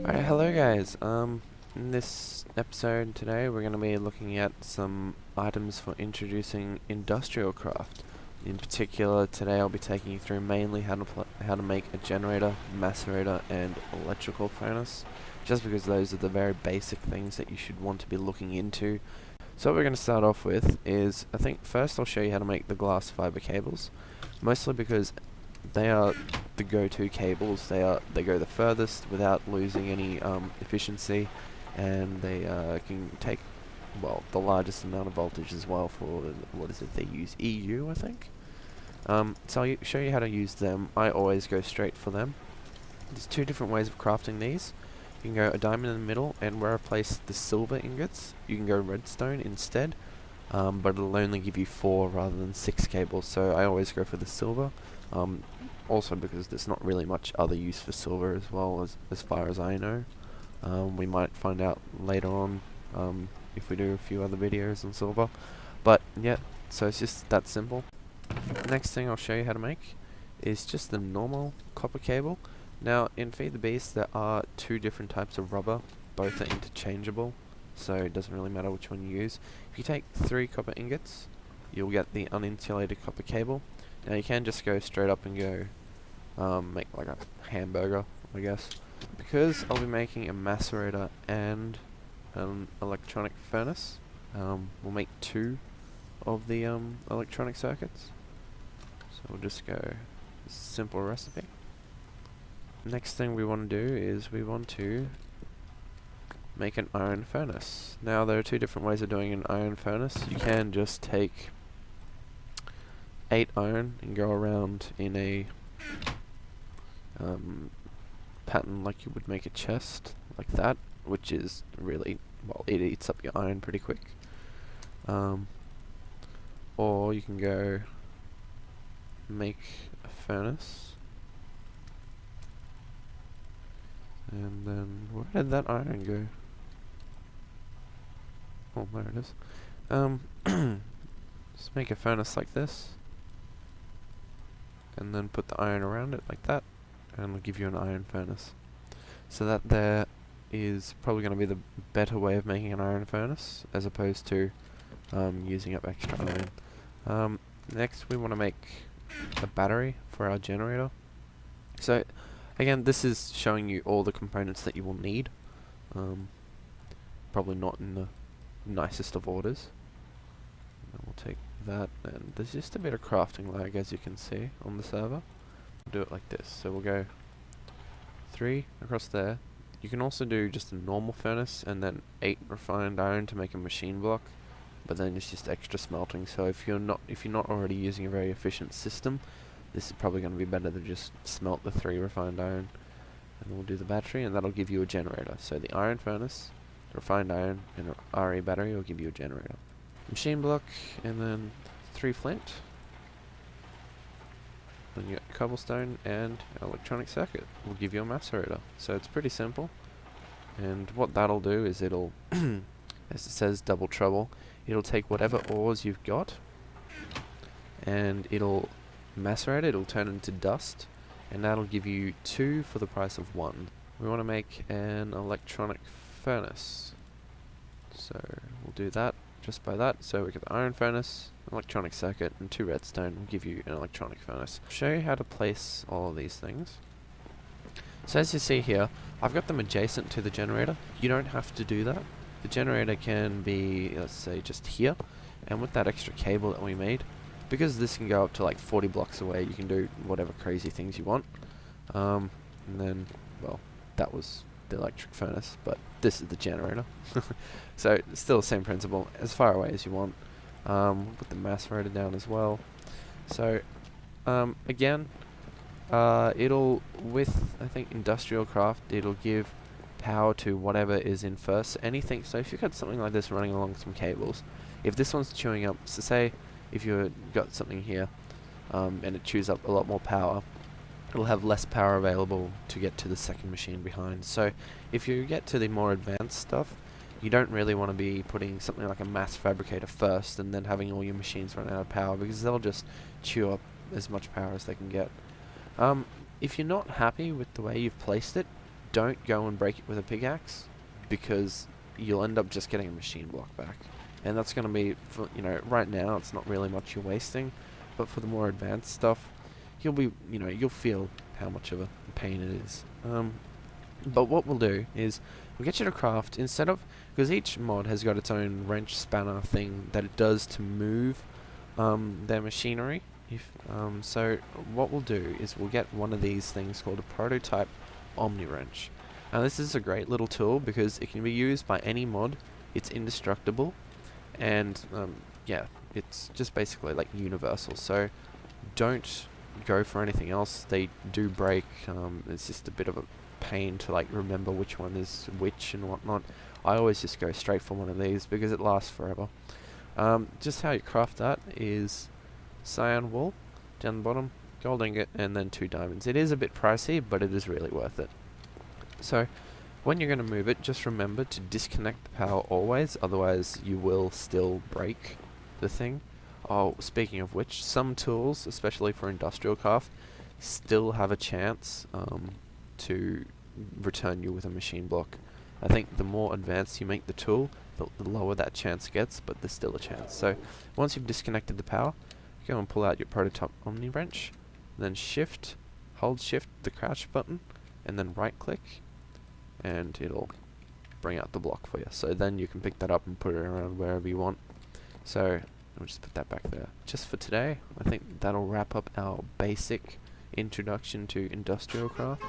Alright, hello guys. In this episode today we're going to be looking at some items for introducing industrial craft. In particular, today I'll be taking you through mainly how to make a generator, macerator, and electrical furnace, just because those are the very basic things that you should want to be looking into. So what we're going to start off with is, I think first I'll show you how to make the glass fiber cables, mostly because they are the go-to cables. They go the furthest without losing any efficiency, and they can take, well, the largest amount of voltage as well for, what is it, they use EU, I think. So I'll show you how to use them. I always go straight for them. There's two different ways of crafting these. You can go a diamond in the middle, and where I place the silver ingots, you can go redstone instead, but it'll only give you 4 rather than 6 cables, so I always go for the silver. Also because there's not really much other use for silver as far as I know. We might find out later on if we do a few other videos on silver. But yeah, so it's just that simple. Next thing I'll show you how to make is just the normal copper cable. Now in Feed the Beast there are 2 different types of rubber, both are interchangeable, so it doesn't really matter which one you use. If you take 3 copper ingots, you'll get the uninsulated copper cable. Now you can just go straight up and go make like a hamburger, I guess. Because I'll be making a macerator and an electronic furnace, we'll make 2 of the electronic circuits. So we'll just go simple recipe. Next thing we want to do is we want to make an iron furnace. Now there are 2 different ways of doing an iron furnace. You can just take 8 iron and go around in a pattern like you would make a chest, like that, which is really, well, it eats up your iron pretty quick. Or you can go make a furnace, and then where did that iron go? Oh, there it is. Just make a furnace like this, and then put the iron around it like that, and it'll give you an iron furnace. So that there is probably going to be the better way of making an iron furnace, as opposed to using up extra iron. Next we want to make a battery for our generator. So again, this is showing you all the components that you will need, probably not in the nicest of orders. And we'll take that, and there's just a bit of crafting lag, as you can see on the server. We'll do it like this, so we'll go 3 across there. You can also do just a normal furnace and then 8 refined iron to make a machine block, but then it's just extra smelting. So if you're not already using a very efficient system, this is probably going to be better to just smelt the 3 refined iron. And we'll do the battery, and that'll give you a generator. So the iron furnace, refined iron, and a RE battery will give you a generator. Machine block, and then 3 flint. Then you got cobblestone and electronic circuit will give you a macerator. So it's pretty simple. And what that'll do is it'll, as it says, double trouble. It'll take whatever ores you've got, and it'll macerate it. It'll turn into dust, and that'll give you 2 for the price of 1. We want to make an electronic furnace, so we'll do that just by that. So we get the iron furnace, electronic circuit, and 2 redstone will give you an electronic furnace. I'll show you how to place all of these things. So as you see here, I've got them adjacent to the generator. You don't have to do that. The generator can be, let's say, just here, and with that extra cable that we made, because this can go up to like 40 blocks away, you can do whatever crazy things you want. And then, well, that was the electric furnace, but this is the generator. So it's still the same principle, as far away as you want. Put the macerator down as well. So again, it'll, with I think industrial craft, it'll give power to whatever is in first. Anything. So if you've got something like this running along some cables, if this one's chewing up, so say if you've got something here and it chews up a lot more power, it'll have less power available to get to the second machine behind. So if you get to the more advanced stuff, you don't really want to be putting something like a mass fabricator first and then having all your machines run out of power, because they'll just chew up as much power as they can get. If you're not happy with the way you've placed it, don't go and break it with a pickaxe, because you'll end up just getting a machine block back. And that's going to be, for, right now it's not really much you're wasting, but for the more advanced stuff, you'll feel how much of a pain it is. But what we'll do is we'll get you to craft, instead of, because each mod has got its own wrench spanner thing that it does to move their machinery. So what we'll do is we'll get one of these things called a prototype omni wrench. Now this is a great little tool because it can be used by any mod. It's indestructible, and yeah, it's just basically like universal. So don't go for anything else. They do break. It's just a bit of a pain to like remember which one is which and whatnot. I always just go straight for one of these because it lasts forever. Just how you craft that is cyan wool down the bottom, gold ingot, and then 2 diamonds. It is a bit pricey, but it is really worth it. So when you're going to move it, just remember to disconnect the power always, otherwise you will still break the thing. Oh, speaking of which, some tools, especially for industrial craft, still have a chance to return you with a machine block. I think the more advanced you make the tool, the lower that chance gets, but there's still a chance. So once you've disconnected the power, go and pull out your prototype omni wrench, then hold shift, the crouch button, and then right click, and it'll bring out the block for you. So then you can pick that up and put it around wherever you want. So we'll just put that back there. Just for today, I think that'll wrap up our basic introduction to industrial craft.